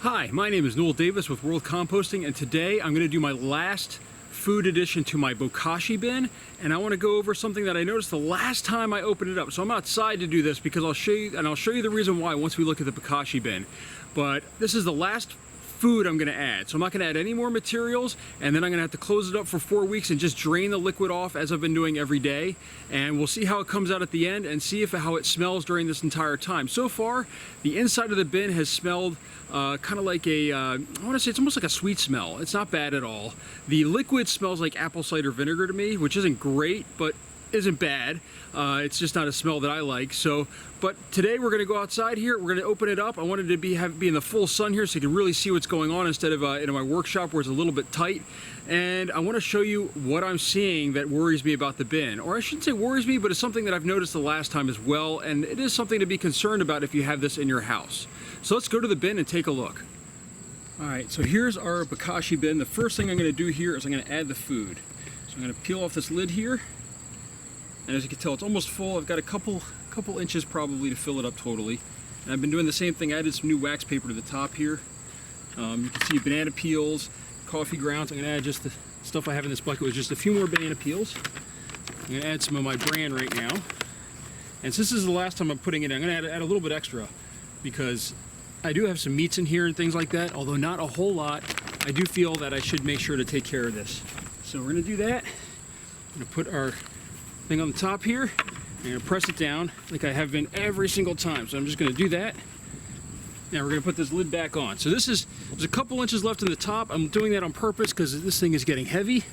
Hi, my name is Noel Davis with World Composting, and today I'm going to do my last food addition to my Bokashi bin, and I want to go over something that I noticed the last time I opened it up. So I'm outside to do this because I'll show you the reason why once we look at the Bokashi bin. But this is the last food I'm going to add. So I'm not going to add any more materials, and then I'm going to have to close it up for 4 weeks and just drain the liquid off as I've been doing every day. And we'll see how it comes out at the end and see how it smells during this entire time. So far, the inside of the bin has smelled kind of like I want to say it's almost like a sweet smell. It's not bad at all. The liquid smells like apple cider vinegar to me, which isn't great, but isn't bad. It's just not a smell that I like. But today we're going to go outside here. We're going to open it up. I wanted to be in the full sun here so you can really see what's going on instead of in my workshop where it's a little bit tight. And I want to show you what I'm seeing that worries me about the bin. Or I shouldn't say worries me, but it's something that I've noticed the last time as well. And it is something to be concerned about if you have this in your house. So let's go to the bin and take a look. All right, so here's our Bokashi bin. The first thing I'm going to do here is I'm going to add the food. So I'm going to peel off this lid here. And as you can tell, it's almost full. I've got a couple inches probably to fill it up totally. And I've been doing the same thing. I added some new wax paper to the top here. You can see banana peels, coffee grounds. I'm going to add just the stuff I have in this bucket with just a few more banana peels. I'm going to add some of my bran right now. And since this is the last time I'm putting it in, I'm going to add a little bit extra because I do have some meats in here and things like that, although not a whole lot. I do feel that I should make sure to take care of this. So we're going to do that. I'm going to put our thing on the top here. I'm going to press it down like I have been every single time. So I'm just going to do that. Now we're going to put this lid back on. So there's a couple inches left in the top. I'm doing that on purpose because this thing is getting heavy.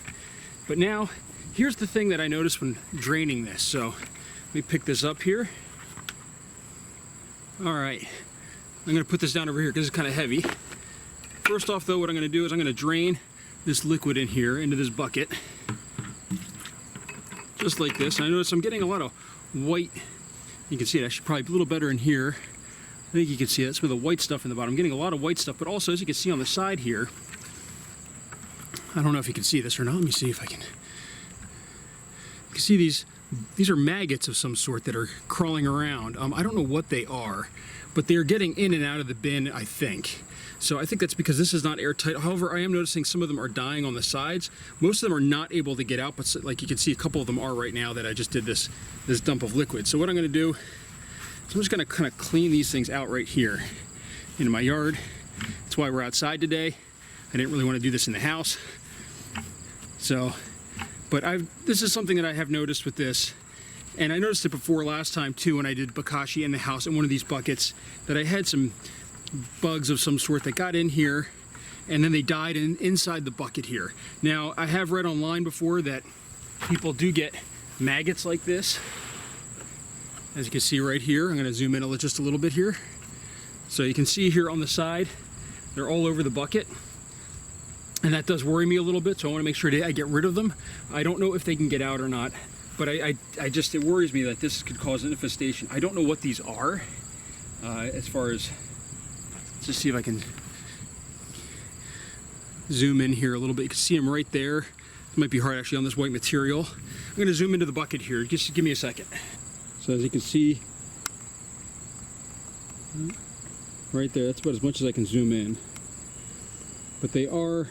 But now, here's the thing that I noticed when draining this. So let me pick this up here. All right. I'm going to put this down over here because it's kind of heavy. First off though, what I'm going to do is I'm going to drain this liquid in here into this bucket. Just like this. And I notice I'm getting a lot of white. You can see it actually probably a little better in here. I think you can see that's with the white stuff in the bottom. I'm getting a lot of white stuff, but also as you can see on the side here, I don't know if you can see this or not. Let me see if I can. You can see these are maggots of some sort that are crawling around. I don't know what they are, but they are getting in and out of the bin, I think. So I think that's because this is not airtight. However, I am noticing some of them are dying on the sides. Most of them are not able to get out, but like you can see, a couple of them are right now that I just did this dump of liquid. So what I'm going to do is I'm just going to kind of clean these things out right here in my yard. That's why we're outside today. I didn't really want to do this in the house. So, but this is something that I have noticed with this. And I noticed it before last time too when I did Bokashi in the house in one of these buckets, that I had some bugs of some sort that got in here and then they died inside the bucket here. Now, I have read online before that people do get maggots like this. As you can see right here, I'm going to zoom in just a little bit here. So you can see here on the side, they're all over the bucket. And that does worry me a little bit, so I want to make sure I get rid of them. I don't know if they can get out or not, but it worries me that this could cause an infestation. I don't know what these are as far as. Let's just see if I can zoom in here a little bit. You can see them right there. It might be hard actually on this white material. I'm going to zoom into the bucket here. Just give me a second. So as you can see, right there, that's about as much as I can zoom in. But they are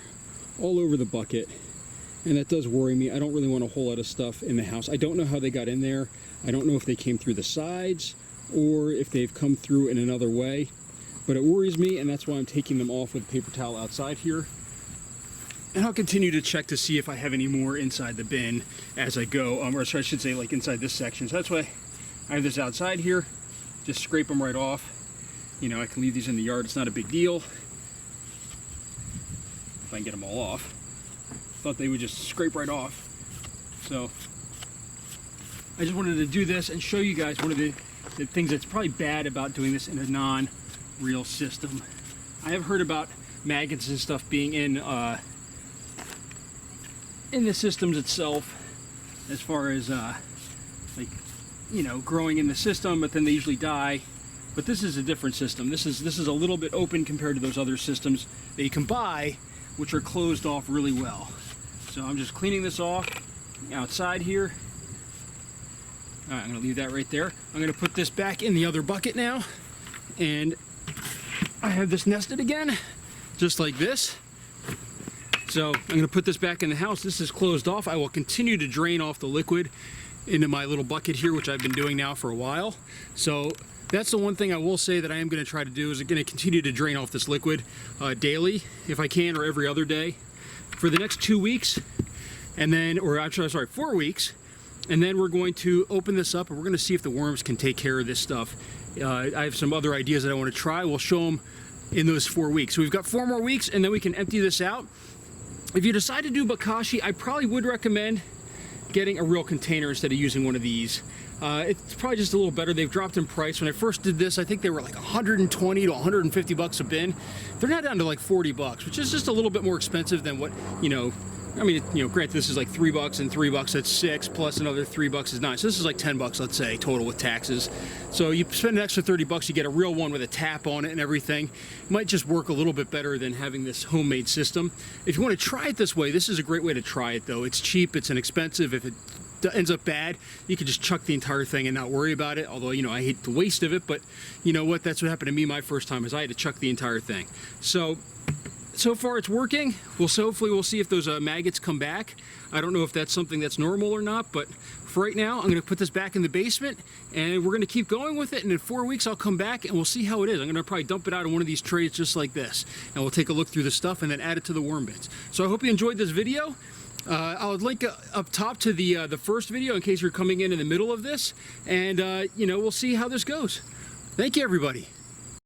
all over the bucket, and that does worry me. I don't really want a whole lot of stuff in the house. I don't know how they got in there. I don't know if they came through the sides or if they've come through in another way. But it worries me, and that's why I'm taking them off with a paper towel outside here. And I'll continue to check to see if I have any more inside the bin as I go, or I should say like inside this section. So that's why I have this outside here. Just scrape them right off. You know, I can leave these in the yard. It's not a big deal. If I can get them all off. Thought they would just scrape right off. So I just wanted to do this and show you guys one of the things that's probably bad about doing this in a non-real system. I have heard about maggots and stuff being in the systems itself, as far as like, you know, growing in the system, but then they usually die. But this is a different system. This is a little bit open compared to those other systems that you can buy, which are closed off really well. So I'm just cleaning this off outside here. All right, I'm gonna leave that right there. I'm gonna put this back in the other bucket now, and I have this nested again, just like this. So I'm going to put this back in the house. This is closed off. I will continue to drain off the liquid into my little bucket here, which I've been doing now for a while. So that's the one thing I will say that I am going to try to do, is going to continue to drain off this liquid daily if I can, or every other day for the next 2 weeks. And then, or actually, sorry, 4 weeks. And then we're going to open this up and we're going to see if the worms can take care of this stuff. I have some other ideas that I want to try. We'll show them in those 4 weeks. So we've got 4 more weeks and then we can empty this out. If you decide to do Bokashi, I probably would recommend getting a real container instead of using one of these. It's probably just a little better. They've dropped in price. When I first did this, I think they were like 120 to 150 bucks a bin. They're now down to like 40 bucks, which is just a little bit more expensive than what, you know, I mean, you know, granted this is like $3 and $3, that's 6, plus another $3 is 9. So this is like 10 bucks, let's say, total with taxes. So you spend an extra 30 bucks, you get a real one with a tap on it and everything. It might just work a little bit better than having this homemade system. If you want to try it this way, this is a great way to try it though. It's cheap, it's inexpensive. If it ends up bad, you can just chuck the entire thing and not worry about it. Although, you know, I hate the waste of it, but you know what? That's what happened to me my first time, is I had to chuck the entire thing. So far it's working. Hopefully we'll see if those maggots come back. I don't know if that's something that's normal or not, but for right now, I'm gonna put this back in the basement and we're gonna keep going with it. And in 4 weeks, I'll come back and we'll see how it is. I'm gonna probably dump it out in one of these trays just like this. And we'll take a look through the stuff and then add it to the worm bins. So I hope you enjoyed this video. I'll link up top to the first video in case you're coming in the middle of this. And you know, we'll see how this goes. Thank you, everybody.